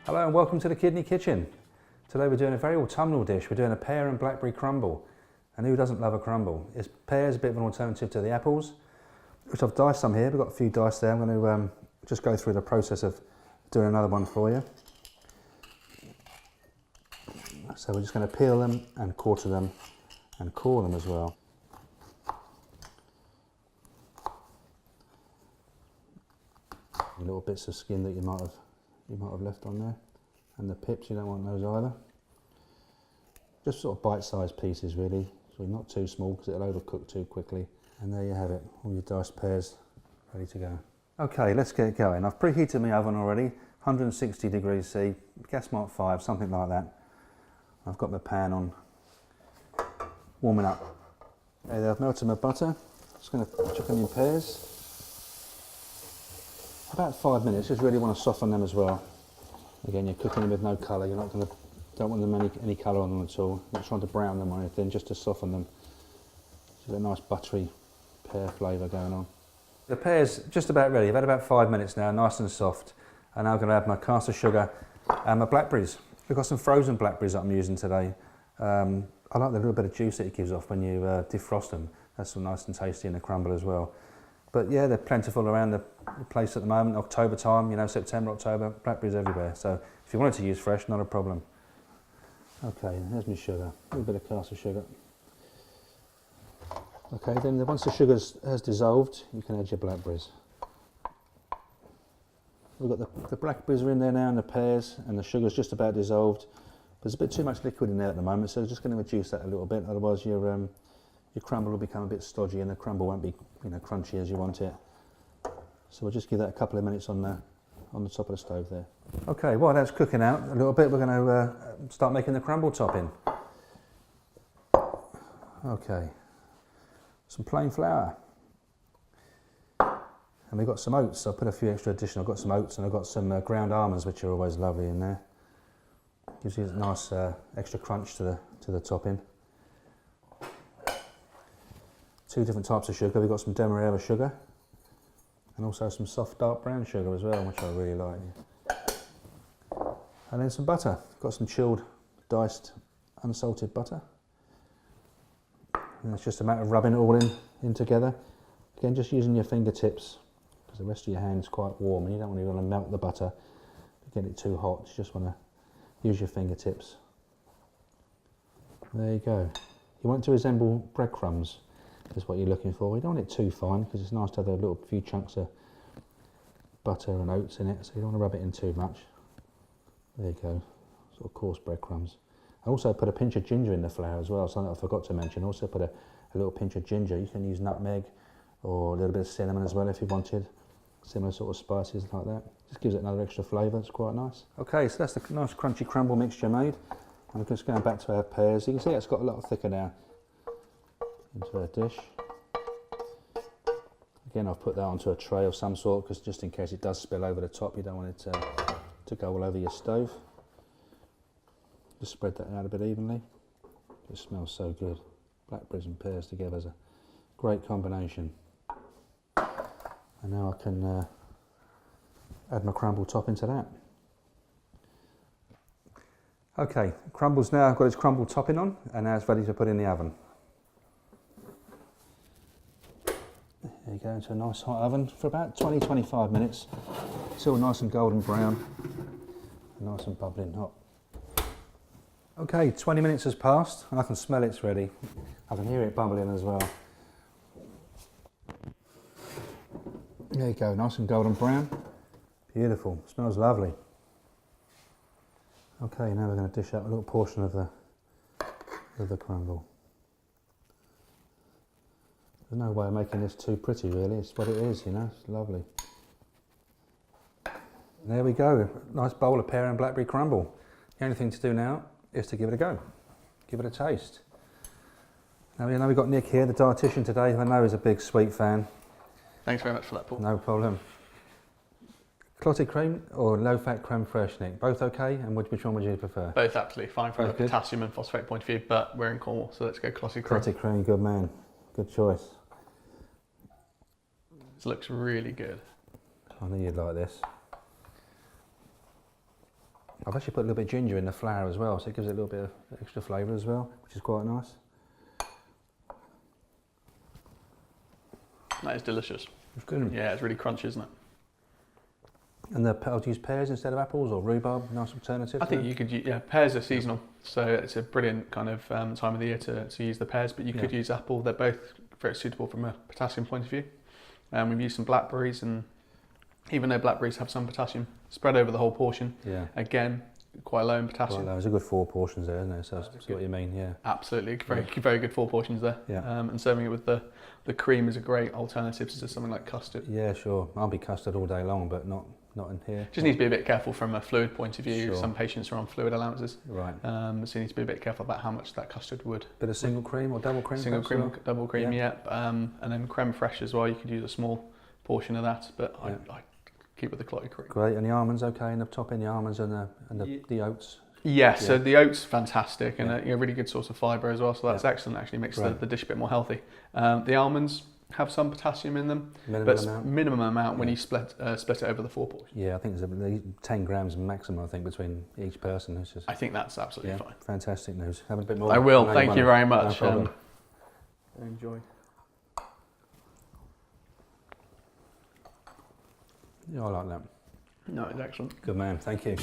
Hello and welcome to the Kidney Kitchen. Today we're doing a very autumnal dish. We're doing a pear and blackberry crumble. And who doesn't love a crumble? Pear's a bit of an alternative to the apples, which I've diced some here. We've got a few diced there. I'm going to just go through the process of doing another one for you. So we're just going to peel them and quarter them and core them as well. Little bits of skin that you might have left on there, and the pips, you don't want those either. Just sort of bite-sized pieces really, so not too small because it'll overcook too quickly. And there you have it, all your diced pears ready to go. Okay, let's get going. I've preheated my oven already, 160 degrees C, gas mark 5, something like that. I've got my pan on, warming up. Okay, I've melted my butter. Just going to chuck in your pears. About 5 minutes, just really want to soften them as well. Again, you're cooking them with no colour, don't want them any colour on them at all. Not trying to brown them or anything, just to soften them. So a nice buttery pear flavour going on. The pear's just about ready. I've had about 5 minutes now, nice and soft. And now I'm going to add my caster sugar and my blackberries. We've got some frozen blackberries that I'm using today. I like the little bit of juice that it gives off when you defrost them. That's so nice and tasty in the crumble as well. But yeah, they're plentiful around the place at the moment, October time, September, October, blackberries everywhere. So if you wanted to use fresh, not a problem. Okay, there's my sugar, a little bit of caster sugar. Okay, then once the sugar has dissolved, you can add your blackberries. We've got the blackberries are in there now and the pears, and the sugar's just about dissolved. There's a bit too much liquid in there at the moment, so just going to reduce that a little bit, otherwise your crumble will become a bit stodgy and the crumble won't be crunchy as you want it. So we'll just give that a couple of minutes on the top of the stove there. Okay, while that's cooking out a little bit, we're going to start making the crumble topping. Okay, some plain flour. And we've got some oats. I've put a few extra additional. I've got some oats and I've got some ground almonds, which are always lovely in there. Gives you a nice extra crunch to the topping. 2 different types of sugar. We've got some demerara sugar and also some soft dark brown sugar as well, which I really like. And then some butter. Got some chilled, diced, unsalted butter. And it's just a matter of rubbing it all in together. Again, just using your fingertips, because the rest of your hand's quite warm and you don't want to melt the butter, get it too hot. You just want to use your fingertips. There you go. You want it to resemble breadcrumbs. Is what you're looking for. You don't want it too fine because it's nice to have a few chunks of butter and oats in it, so you don't want to rub it in too much. There you go, sort of coarse breadcrumbs. I also put a pinch of ginger in the flour as well, something I forgot to mention. I also put a little pinch of ginger. You can use nutmeg or a little bit of cinnamon as well if you wanted. Similar sort of spices like that. Just gives it another extra flavour, it's quite nice. Okay, so that's the nice crunchy crumble mixture made. And we're just going back to our pears. You can see it's got a lot thicker now. Into a dish. Again, I've put that onto a tray of some sort because just in case it does spill over the top, you don't want it to go all over your stove. Just spread that out a bit evenly. It smells so good. Blackberries and pears together is a great combination. And now I can add my crumble topping to that. Okay, crumble's now got its crumble topping on, and now it's ready to put in the oven. There you go, into a nice hot oven for about 20-25 minutes. It's all nice and golden brown, nice and bubbling hot. Okay, 20 minutes has passed and I can smell it's ready. I can hear it bubbling as well. There you go, nice and golden brown. Beautiful, smells lovely. Okay, now we're going to dish out a little portion of the crumble. There's no way of making this too pretty really, it's what it is, it's lovely. There we go, nice bowl of pear and blackberry crumble. The only thing to do now is to give it a go, give it a taste. Now we've got Nick here, the dietitian today, who I know is a big sweet fan. Thanks very much for that, Paul. No problem. Clotted cream or low-fat creme fraiche, Nick? Both okay? And which one would you prefer? Both absolutely fine from a potassium and phosphate point of view, but we're in Cornwall, so let's go clotted cream. Clotted cream, good man. Good choice. This looks really good. I knew you'd like this. I've actually put a little bit of ginger in the flour as well, so it gives it a little bit of extra flavour as well, which is quite nice. That is delicious. It's good. Yeah, it's really crunchy, isn't it? And I'll use pears instead of apples, or rhubarb, nice alternative. I think you could, yeah, pears are seasonal, so it's a brilliant kind of time of the year to use the pears, but you could use apple. They're both very suitable from a potassium point of view. We've used some blackberries, and even though blackberries have some potassium, spread over the whole portion. Yeah. Again, quite low in potassium. Quite low. There's a good 4 portions there, isn't there? So that's what you mean, yeah. Absolutely, very good 4 portions there. Yeah. And serving it with the cream is a great alternative to something like custard. Yeah, sure. I'll be custard all day long, but not in here. Just need to be a bit careful from a fluid point of view. Sure. Some patients are on fluid allowances. Right. So you need to be a bit careful about how much that custard would. Bit of single cream or double cream? Single cream, double cream, yeah. And then creme fraiche as well. You could use a small portion of that, but I keep with the clotted cream. Great. And the almonds okay in the top, in the almonds and the oats? Yeah, so the oats fantastic, and a really good source of fibre as well, so that's excellent. Actually makes the dish a bit more healthy. The almonds have some potassium in them, minimum amount when you split it over the 4 portions. Yeah, I think there's 10 grams maximum, I think, between each person. I think that's absolutely fine. Fantastic news. Have a bit more. I will. Thank you very much. No problem. Enjoy. Yeah, I like that. No, it's excellent. Good man. Thank you.